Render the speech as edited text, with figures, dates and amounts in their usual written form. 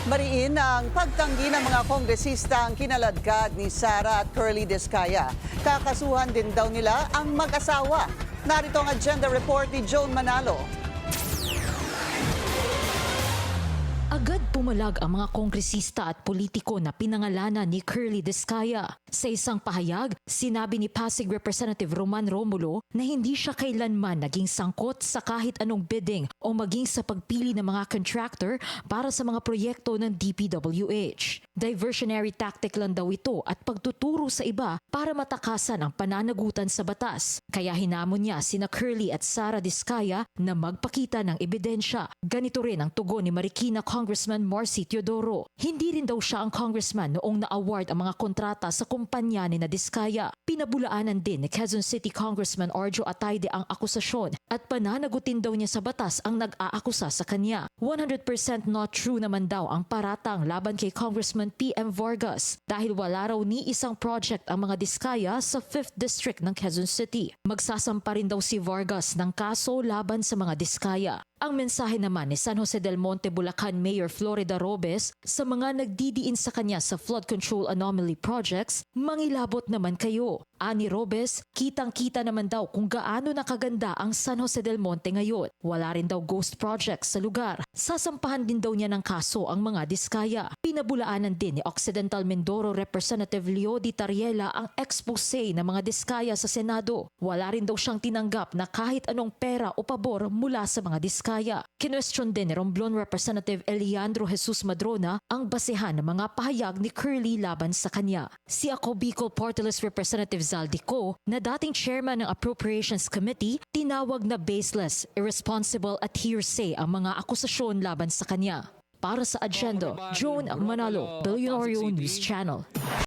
Mariin ang pagtanggi ng mga kongresista ang kinaladkad ni Sara at Curly Descaya. Kakasuhan din daw nila ang mag-asawa. Narito ang agenda report ni Joan Manalo. Agad pumalag ang mga kongresista at politiko na pinangalanan ni Curly Descaya. Sa isang pahayag, sinabi ni Pasig Representative Roman Romulo na hindi siya kailanman naging sangkot sa kahit anong bidding o maging sa pagpili ng mga contractor para sa mga proyekto ng DPWH. Diversionary tactic lang daw ito at pagtuturo sa iba para matakasan ang pananagutan sa batas. Kaya hinamon niya sina Curly at Sara Descaya na magpakita ng ebidensya. Ganito rin ang tugon ni Marikina Congressman Marcy Teodoro. Hindi rin daw siya ang congressman noong na-award ang mga kontrata sa kumpanya ni Descaya. Pinabulaanan din ni Quezon City Congressman Arjo Atayde ang akusasyon at pananagutin daw niya sa batas ang nag-aakusa sa kanya. 100% not true naman daw ang paratang laban kay Congressman PM Vargas dahil wala raw ni isang project ang mga Descaya sa 5th District ng Quezon City. Magsasampa rin daw si Vargas ng kaso laban sa mga Descaya. Ang mensahe naman ni San Jose del Monte, Bulacan Mayor Florida Robes sa mga nagdidiin sa kanya sa flood control anomaly projects, mangilabot naman kayo. Ani Robes, kitang-kita naman daw kung gaano nakaganda ang San Jose del Monte ngayon. Wala rin daw ghost projects sa lugar. Sasampahan din daw niya ng kaso ang mga Descaya. Pinabulaanan din ni Occidental Mindoro Representative Leo Di Tariela ang expose ng mga Descaya sa Senado. Wala rin daw siyang tinanggap na kahit anong pera o pabor mula sa mga Descaya. Kinwestiyon din ni Romblon Representative Eliandro Jesus Madrona ang basehan ng mga pahayag ni Curly laban sa kanya. Si Ako Bicol Portales Representative Zaldico, na dating chairman ng Appropriations Committee, tinawag na baseless, irresponsible at hearsay ang mga akusasyon laban sa kanya. Para sa agenda, Joan Manalo, Billionario News Channel.